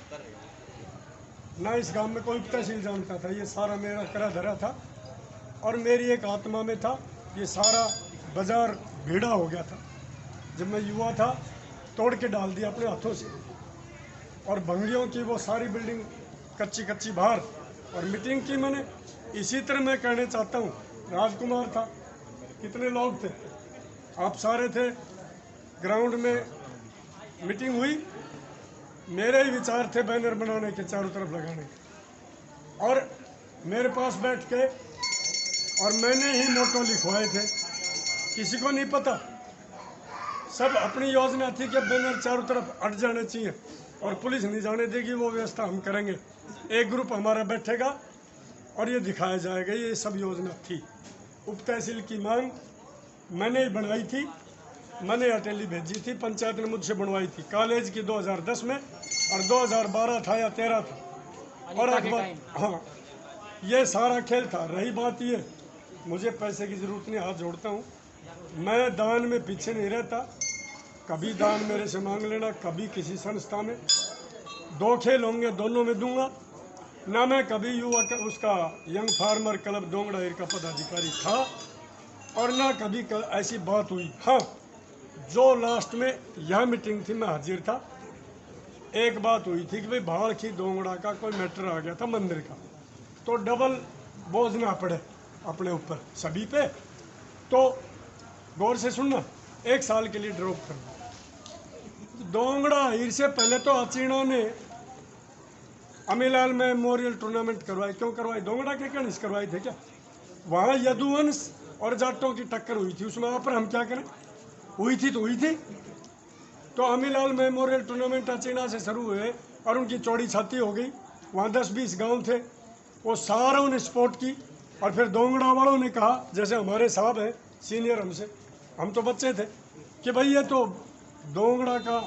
B: ना इस गांव में कोई तहसील जानता था, ये सारा मेरा करा धरा था। और मेरी एक आत्मा में था, ये सारा बाजार भीड़ा हो गया था। जब मैं युवा था तोड़ के डाल दिया अपने हाथों से।
G: और भंगियों की वो सारी बिल्डिंग कच्ची कच्ची बाहर, और मीटिंग की मैंने। इसी तरह मैं कहना चाहता हूँ, राजकुमार था, कितने लोग थे, आप सारे थे, ग्राउंड में मीटिंग हुई, मेरे ही विचार थे बैनर बनाने के, चारों तरफ लगाने के, और मेरे पास बैठ के और मैंने ही मोटो लिखवाए थे, किसी को नहीं पता, सब अपनी योजना थी कि बैनर चारों तरफ अट जाने चाहिए और पुलिस नहीं जाने देगी, वो व्यवस्था हम करेंगे, एक ग्रुप हमारा बैठेगा और ये दिखाया जाएगा, ये सब योजना थी। उप तहसील की मांग मैंने ही बनाई थी, मैंने अटेली भेजी थी, पंचायत ने मुझसे बनवाई थी, कॉलेज की 2010 में, और 2012 था या 13 था, और अखबार, हाँ ये सारा खेल था। रही बात ये, मुझे पैसे की ज़रूरत नहीं, हाथ जोड़ता हूँ, मैं दान में पीछे नहीं रहता, कभी दान मेरे से मांग लेना, कभी किसी संस्था में, 2 खेल होंगे दोनों में दूंगा ना। मैं कभी युवा उसका यंग फार्मर क्लब डोंगड़ा का पदाधिकारी था, और ना कभी ऐसी बात हुई। हाँ, जो लास्ट में यह मीटिंग थी मैं हाजिर था, एक बात हुई थी कि भाई भाड़ की डोंगड़ा का कोई मैटर आ गया था मंदिर का, तो डबल बोझ ना पड़े अपने ऊपर सभी पे, तो गौर से सुनना, 1 साल के लिए ड्रॉप करना। डोंगड़ा हीर से पहले तो अचीणों ने अमीलाल मेमोरियल टूर्नामेंट करवाई, क्यों करवाई? डोंगड़ा के कनिष्ठ करवाई थे क्या? वहाँ यदुवंश और जाटों की टक्कर हुई थी, उसमें आप हम क्या करें, हुई थी तो हुई थी। तो अमीलाल मेमोरियल टूर्नामेंट अचीना से शुरू हुए और उनकी चौड़ी छाती हो गई, वहाँ 10-20 गांव थे, वो सारों ने सपोर्ट की, और फिर डोंगड़ा वालों ने कहा, जैसे हमारे साहब हैं सीनियर हमसे, हम तो बच्चे थे, कि भाई ये तो डोंगड़ा का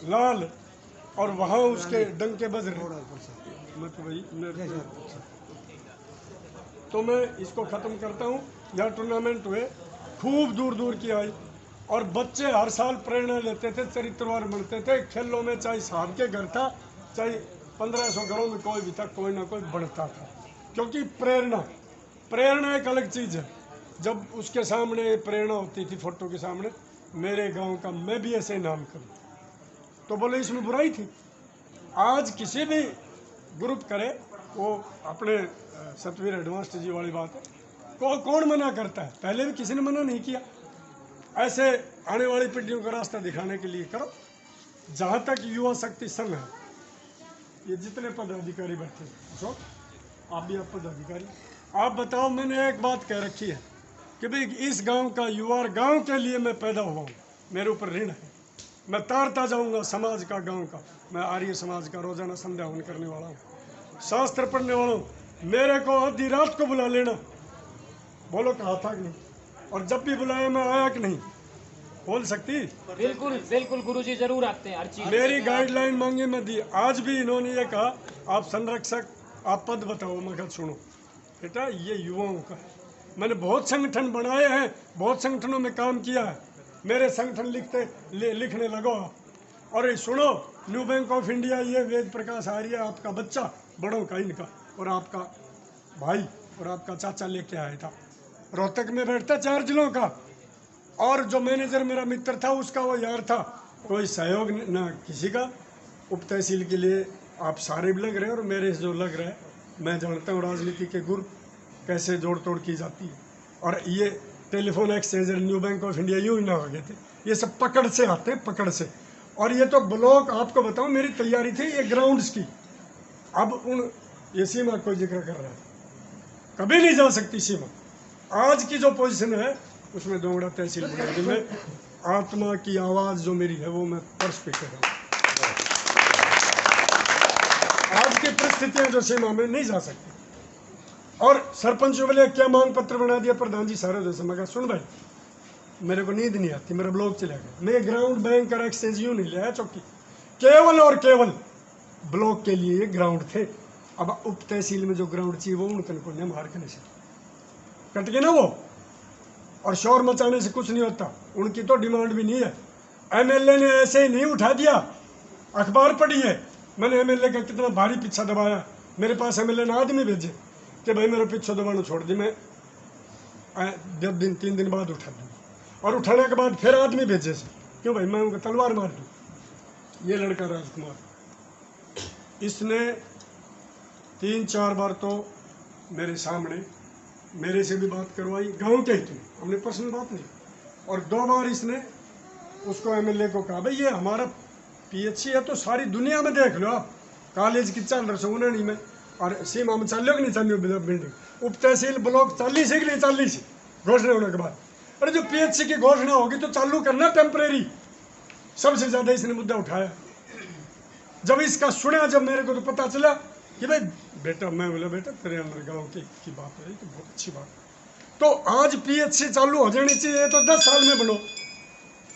G: लाल और वहाँ उसके डंके बज रहे, तो मैं इसको ख़त्म करता हूँ। यह टूर्नामेंट हुए, खूब दूर दूर की आई, और बच्चे हर साल प्रेरणा लेते थे, चरित्रवान बनते थे खेलों में, चाहे साहब के घर था, चाहे 1500 घरों में कोई भी था, कोई ना कोई बढ़ता था, क्योंकि प्रेरणा एक अलग चीज़ है। जब उसके सामने प्रेरणा होती थी, फोटो के सामने, मेरे गांव का मैं भी ऐसे नाम करूं, तो बोले इसमें बुराई थी। आज किसी भी ग्रुप करे, वो अपने सतवीर एडवांस जी वाली बात है, कौन मना करता है? पहले भी किसी ने मना नहीं किया। ऐसे आने वाली पीढ़ियों का रास्ता दिखाने के लिए करो। जहाँ तक युवा शक्ति संघ है, ये जितने पदाधिकारी बैठे हैं, आप भी आप पदाधिकारी, आप बताओ, मैंने एक बात कह रखी है कि भाई इस गांव का युवा, गांव के लिए मैं पैदा हुआ हूँ, मेरे ऊपर ऋण है, मैं तारता जाऊँगा समाज का, गांव का। मैं आर्य समाज का रोजाना संध्या हवन करने वाला हूँ, शास्त्र पढ़ने वाला हूँ। मेरे को आधी रात को बुला लेना, बोलो कहा था कि नहीं, और जब भी बुलाया मैं आया कि नहीं, बोल सकती?
A: बिल्कुल बिल्कुल गुरुजी जरूर आते हैं, हर चीज
G: मेरी गाइडलाइन मांगी मैं दी। आज भी इन्होंने ये कहा आप संरक्षक, आप पद बताओ। मैं कहा सुनो बेटा, ये युवाओं का है, मैंने बहुत संगठन बनाए हैं, बहुत संगठनों में काम किया है, मेरे संगठन लिखने लगो आप। और ये सुनो, न्यू बैंक ऑफ इंडिया, ये वेद प्रकाश आर्य आपका बच्चा, बड़ों का इनका, और आपका भाई और आपका चाचा लेके आया था, रोहतक में बैठता 4 जिलों का, और जो मैनेजर मेरा मित्र था उसका वो यार था। कोई सहयोग ना किसी का। उप तहसील के लिए आप सारे भी लग रहे हैं, और मेरे जो लग रहा है, मैं जानता हूँ राजनीति के गुर कैसे जोड़ तोड़ की जाती है। और ये telephone exchange, new bank of India, यूँ ही ना आ गए थे, ये सब पकड़ से आते हैं, पकड़ से। और ये तो ब्लॉक, आपको बताऊँ, मेरी तैयारी थी ये ग्राउंड्स की। अब उन ये सीमा कोई जिक्र कर रहा है, कभी नहीं जा सकती सीमा। आज की जो पोजीशन है उसमें डोंगड़ा तहसील बनाएगी। मैं आत्मा की आवाज़ जो मेरी है वो मैं पर्स पे कह रहा हूँ। आज की परिस्थितियाँ जो सीमा में नहीं जा सकती। और सरपंच वाले क्या मांग पत्र बना दिया प्रधान जी सारे जैसे। मैं कहा सुन भाई, मेरे को नींद नहीं आती, मेरा ब्लॉक चला गया, मैं ग्राउंड बैंक और एक्सचेंज यूँ नहीं लाया चौकी, केवल और केवल ब्लॉक के लिए ये ग्राउंड थे। अब उप तहसील में जो ग्राउंड चाहिए वो उनके को नहीं, मार करने से कट गए ना वो। और शोर मचाने से कुछ नहीं होता, उनकी तो डिमांड भी नहीं है। एमएलए ने ऐसे ही नहीं उठा दिया, अखबार पढ़ी है मैंने, एमएलए का कितना भारी पीछा दबाया। मेरे पास एमएलए ने आदमी भेजे कि भाई मेरा पीछा दबाना छोड़ दी, मैं 3 दिन बाद उठा दूँ। और उठाने के बाद फिर आदमी भेजे से, क्यों भाई मैं उनको तलवार मार दूँ। ये लड़का राजकुमार इसने 3-4 बार तो मेरे सामने मेरे से भी बात करवाई, गांव के ही थे, हमने पर्सनल बात नहीं, और 2 बार इसने उसको एमएलए को कहा भाई ये हमारा पीएचसी है तो सारी दुनिया में देख लो आप, कॉलेज की चल रहे उन्होंने में, और सीमा में चल लो कि नहीं चल लो बिल्डिंग, उप तहसील ब्लॉक 40 है कि नहीं 40 घोषणा होने के बाद, अरे जो पीएचसी की घोषणा होगी तो चालू करना टेम्परेरी। सबसे ज्यादा इसने मुद्दा उठाया। जब इसका सुना, जब मेरे को तो पता चला कि भाई बेटा, मैं बोला बेटा तेरे अंदर गाँव की बात है तो बहुत अच्छी बात, तो आज पीएचसी चालू हो जानी चाहिए तो 10 साल में बनो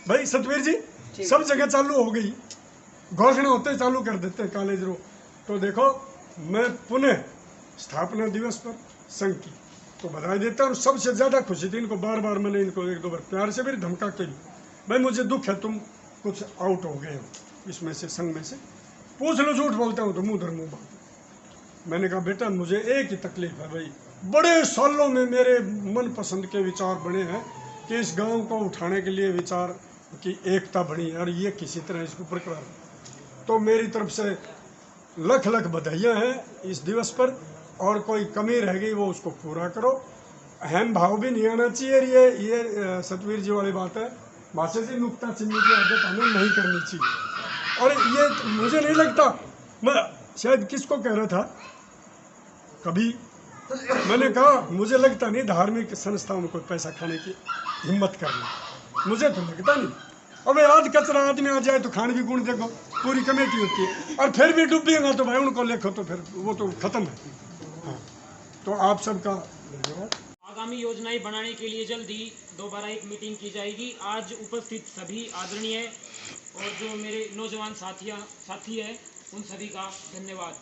G: भाई सतवीर जी, सब जगह चालू हो गई, घोषणा होते चालू कर देते हैं कॉलेज रो। तो देखो मैं पुनः स्थापना दिवस पर संघ की तो बधाई देता हूँ, और सबसे ज़्यादा खुशी थी इनको, बार बार मैंने इनको 1-2 बार प्यार से भी धमका के भाई मुझे दुख है तुम कुछ आउट हो गए हो इसमें से, संघ में से, पूछ लो झूठ बोलता हूँ तो मुँह धर मुँह बात। मैंने कहा बेटा मुझे एक ही तकलीफ है भाई, बड़े सालों में मेरे मनपसंद के विचार बने हैं कि इस गांव को उठाने के लिए विचार की एकता बनी है और ये किसी तरह इसको बरकरार, तो मेरी तरफ से लख लख बधाइयाँ हैं इस दिवस पर, और कोई कमी रह गई वो उसको पूरा करो, अहम भाव भी नहीं आना चाहिए। ये सतवीर जी वाली बात है, भाषा जी नुक्ता चिन्ह की आदत हमें नहीं करनी चाहिए, और ये मुझे नहीं लगता, मैं शायद किसको कह रहा था कभी, मैंने कहा मुझे लगता नहीं धार्मिक संस्थाओं में कोई पैसा खाने की हिम्मत करना, मुझे तो लगता नहीं। अब आज कचरा आदमी आ जाए तो खाने भी गुण देखो, पूरी कमेटी होती है, और फिर भी डूबेगा तो भाई उनको लिखो तो फिर वो तो खत्म है। हाँ, तो आप सबका धन्यवाद।
A: आगामी योजनाएं बनाने के लिए जल्दी दोबारा एक मीटिंग की जाएगी। आज उपस्थित सभी आदरणीय और जो मेरे नौजवान साथी हैं उन सभी का धन्यवाद।